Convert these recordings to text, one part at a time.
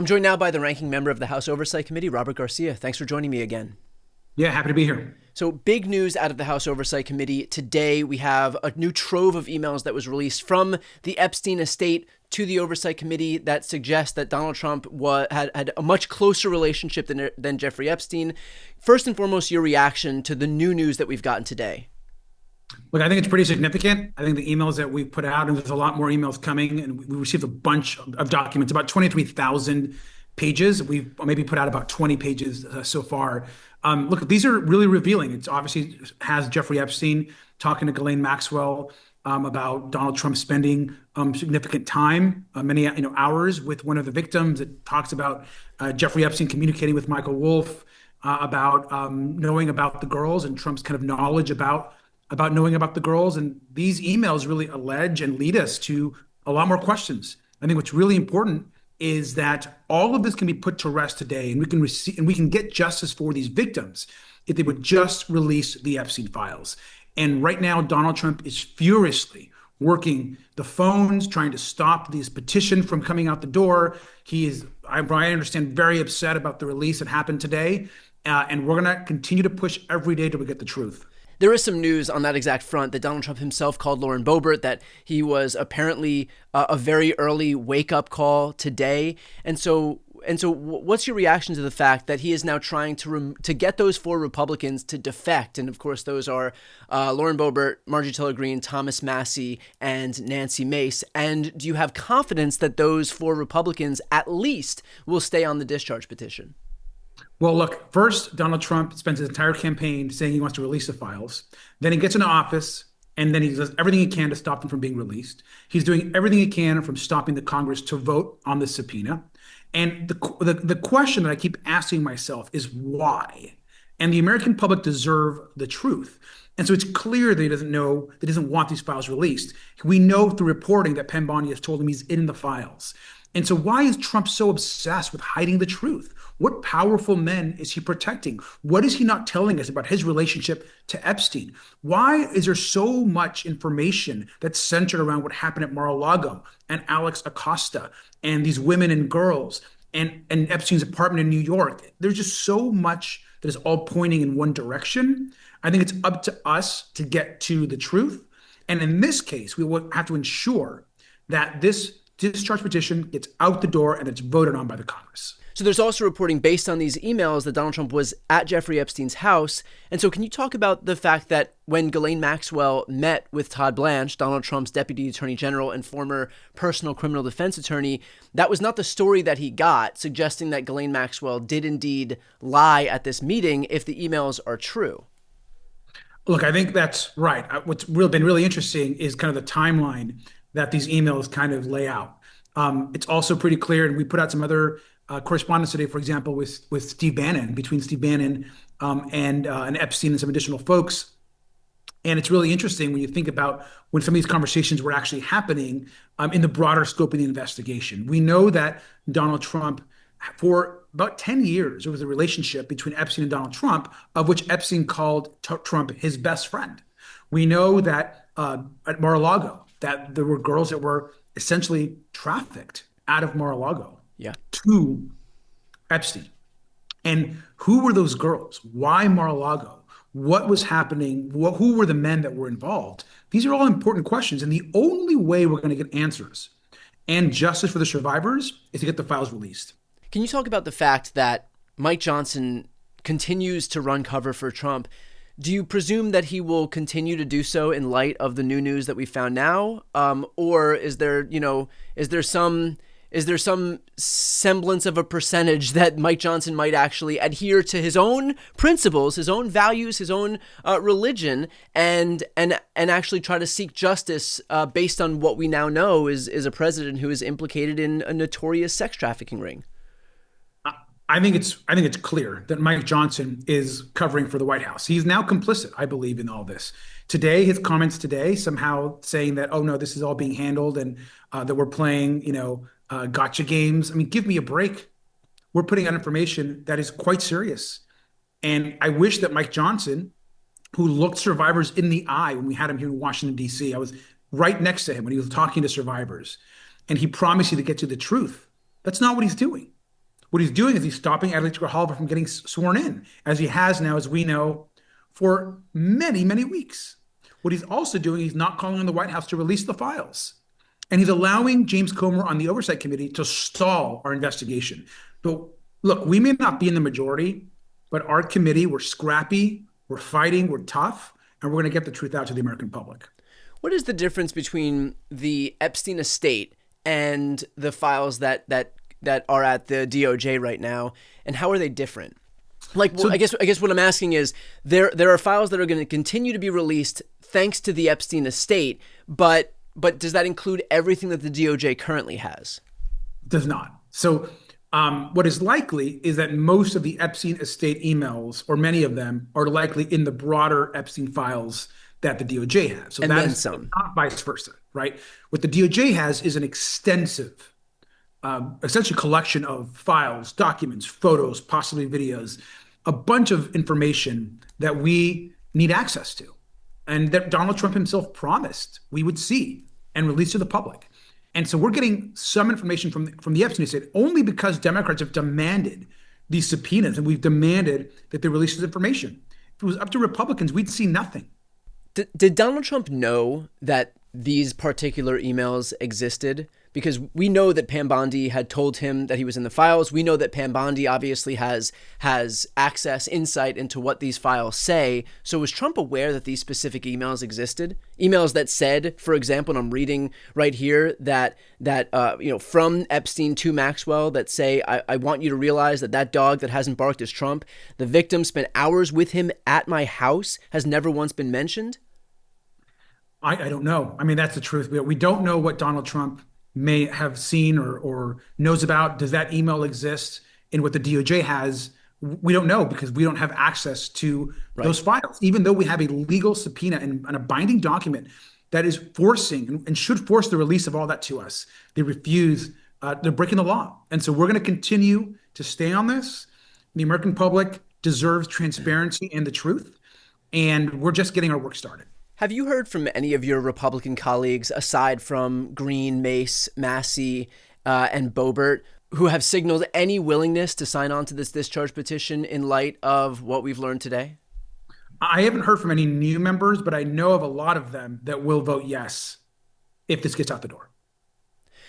joined now by the ranking member of the House Oversight Committee, Robert Garcia. Thanks for joining me again. Yeah, happy to be here. So big news out of the House Oversight Committee today. We have a new trove of emails that was released from the Epstein estate to the Oversight Committee that suggests that Donald Trump had a much closer relationship than Jeffrey Epstein. First and foremost, your reaction to the new news that we've gotten today. Look, I think it's pretty significant. I think the emails that we've put out, and there's a lot more emails coming, and we received a bunch of documents, about 23,000 pages. We've maybe put out about 20 pages so far. Look, these are really revealing. It's obviously has Jeffrey Epstein talking to Ghislaine Maxwell about Donald Trump spending significant time, many hours with one of the victims. It talks about Jeffrey Epstein communicating with Michael Wolff about knowing about the girls and Trump's kind of knowledge about knowing about the girls. And these emails really allege and lead us to a lot more questions. I think what's really important is that all of this can be put to rest today, and we can get justice for these victims if they would just release the Epstein files. And right now, Donald Trump is furiously working the phones, trying to stop this petition from coming out the door. He is, I understand, very upset about the release that happened today. And we're going to continue to push every day till we get the truth. There is some news on that exact front that Donald Trump himself called Lauren Boebert, that he was apparently a very early wake-up call today. And so what's your reaction to the fact that he is now trying to get those four Republicans to defect? And of course, those are Lauren Boebert, Marjorie Taylor Greene, Thomas Massie, and Nancy Mace. And do you have confidence that those four Republicans at least will stay on the discharge petition? Well, look, first, Donald Trump spends his entire campaign saying he wants to release the files. Then he gets into office, and then he does everything he can to stop them from being released. He's doing everything he can from stopping the Congress to vote on the subpoena. And the question that I keep asking myself is why? And the American public deserve the truth. And so it's clear that he doesn't want these files released. We know through reporting that Penn Bondi has told him he's in the files. And so why is Trump so obsessed with hiding the truth? What powerful men is he protecting? What is he not telling us about his relationship to Epstein? Why is there so much information that's centered around what happened at Mar-a-Lago and Alex Acosta and these women and girls and Epstein's apartment in New York? There's just so much that is all pointing in one direction. I think it's up to us to get to the truth. And in this case, we will have to ensure that this discharge petition gets out the door and it's voted on by the Congress. So there's also reporting based on these emails that Donald Trump was at Jeffrey Epstein's house. And so can you talk about the fact that when Ghislaine Maxwell met with Todd Blanche, Donald Trump's deputy attorney general and former personal criminal defense attorney, that was not the story that he got, suggesting that Ghislaine Maxwell did indeed lie at this meeting if the emails are true? Look, I think that's right. What's been really interesting is kind of the timeline that these emails kind of lay out. It's also pretty clear, and we put out some other correspondence today, for example, with Steve Bannon, between Steve Bannon and Epstein and some additional folks. And it's really interesting when you think about when some of these conversations were actually happening in the broader scope of the investigation. We know that Donald Trump, for about 10 years, there was a relationship between Epstein and Donald Trump, of which Epstein called Trump his best friend. We know that at Mar-a-Lago, that there were girls that were essentially trafficked out of Mar-a-Lago to Epstein. And who were those girls? Why Mar-a-Lago? What was happening? Who were the men that were involved? These are all important questions. And the only way we're going to get answers and justice for the survivors is to get the files released. Can you talk about the fact that Mike Johnson continues to run cover for Trump? Do you presume that he will continue to do so in light of the new news that we found now? Or is there some semblance of a percentage that Mike Johnson might actually adhere to his own principles, his own values, his own religion, and actually try to seek justice based on what we now know is a president who is implicated in a notorious sex trafficking ring? I think it's clear that Mike Johnson is covering for the White House. He's now complicit, I believe, in all this. Today, his comments today somehow saying that, oh no, this is all being handled and that we're playing, gotcha games. I mean, give me a break. We're putting out information that is quite serious. And I wish that Mike Johnson, who looked survivors in the eye when we had him here in Washington, D.C., I was right next to him when he was talking to survivors, and he promised you to get to the truth. That's not what he's doing. What he's doing is he's stopping Adlai Oliver from getting sworn in, as he has now, as we know, for many, many weeks. What he's also doing, he's not calling on the White House to release the files. And he's allowing James Comer on the Oversight Committee to stall our investigation. But look, we may not be in the majority, but our committee, we're scrappy, we're fighting, we're tough, and we're going to get the truth out to the American public. What is the difference between the Epstein estate and the files that are at the DOJ right now, and how are they different? Like, well, I guess what I'm asking is, there are files that are going to continue to be released thanks to the Epstein estate, but does that include everything that the DOJ currently has? Does not. So what is likely is that most of the Epstein estate emails, or many of them, are likely in the broader Epstein files that the DOJ has. So and that then is some. not vice versa, right? What the DOJ has is an extensive, essentially collection of files, documents, photos, possibly videos, a bunch of information that we need access to, and that Donald Trump himself promised we would see and release to the public. And so we're getting some information from the Epstein estate only because Democrats have demanded these subpoenas, and we've demanded that they release this information. If it was up to Republicans, we'd see nothing. Did Donald Trump know that these particular emails existed? Because we know that Pam Bondi had told him that he was in the files. We know that Pam Bondi obviously has access, insight into what these files say. So was Trump aware that these specific emails existed? Emails that said, for example, and I'm reading right here, that from Epstein to Maxwell, that say, I want you to realize that dog that hasn't barked is Trump. The victim spent hours with him at my house, has never once been mentioned. I don't know. I mean, that's the truth. We don't know what Donald Trump may have seen or knows about. Does that email exist in what the DOJ has? We don't know, because we don't have access to those files, even though we have a legal subpoena and a binding document that is forcing and should force the release of all that to us. They refuse. They're breaking the law. And so we're going to continue to stay on this. The American public deserves transparency and the truth, and we're just getting our work started. Have you heard from any of your Republican colleagues, aside from Green, Mace, Massey, and Boebert, who have signaled any willingness to sign on to this discharge petition in light of what we've learned today? I haven't heard from any new members, but I know of a lot of them that will vote yes if this gets out the door.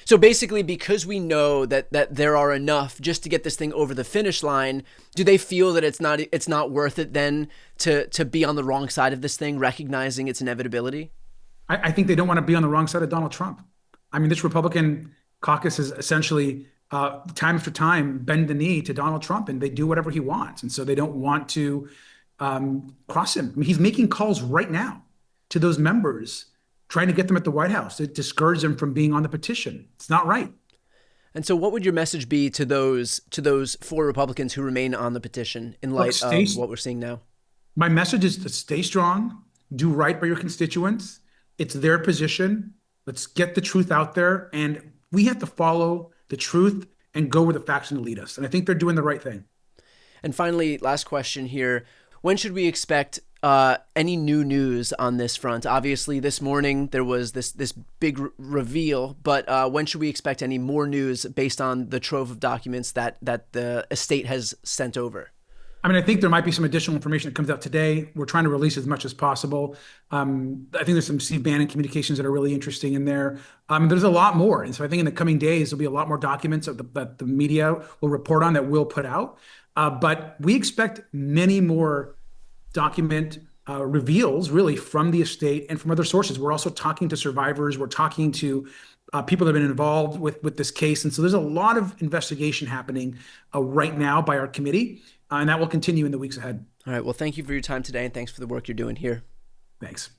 So basically, because we know that there are enough just to get this thing over the finish line, do they feel that it's not worth it then to be on the wrong side of this thing, recognizing its inevitability? I think they don't want to be on the wrong side of Donald Trump. I mean, this Republican caucus is essentially time after time bend the knee to Donald Trump, and they do whatever he wants. And so they don't want to cross him. I mean, he's making calls right now to those members, trying to get them at the White House to discourage them from being on the petition. It's not right. And so what would your message be to those 4 Republicans who remain on the petition in light of what we're seeing now? My message is to stay strong, do right by your constituents. It's their position. Let's get the truth out there. And we have to follow the truth and go where the facts lead us. And I think they're doing the right thing. And finally, last question here. When should we expect any new news on this front? Obviously, this morning there was this big reveal, but when should we expect any more news based on the trove of documents that the estate has sent over? I mean, I think there might be some additional information that comes out today. We're trying to release as much as possible. I think there's some Steve Bannon communications that are really interesting in there. There's a lot more. And so I think in the coming days, there'll be a lot more documents that the media will report on, that we'll put out. But we expect many more document reveals, really, from the estate and from other sources. We're also talking to survivors. We're talking to people that have been involved with this case. And so there's a lot of investigation happening right now by our committee, and that will continue in the weeks ahead. All right. Well, thank you for your time today, and thanks for the work you're doing here. Thanks.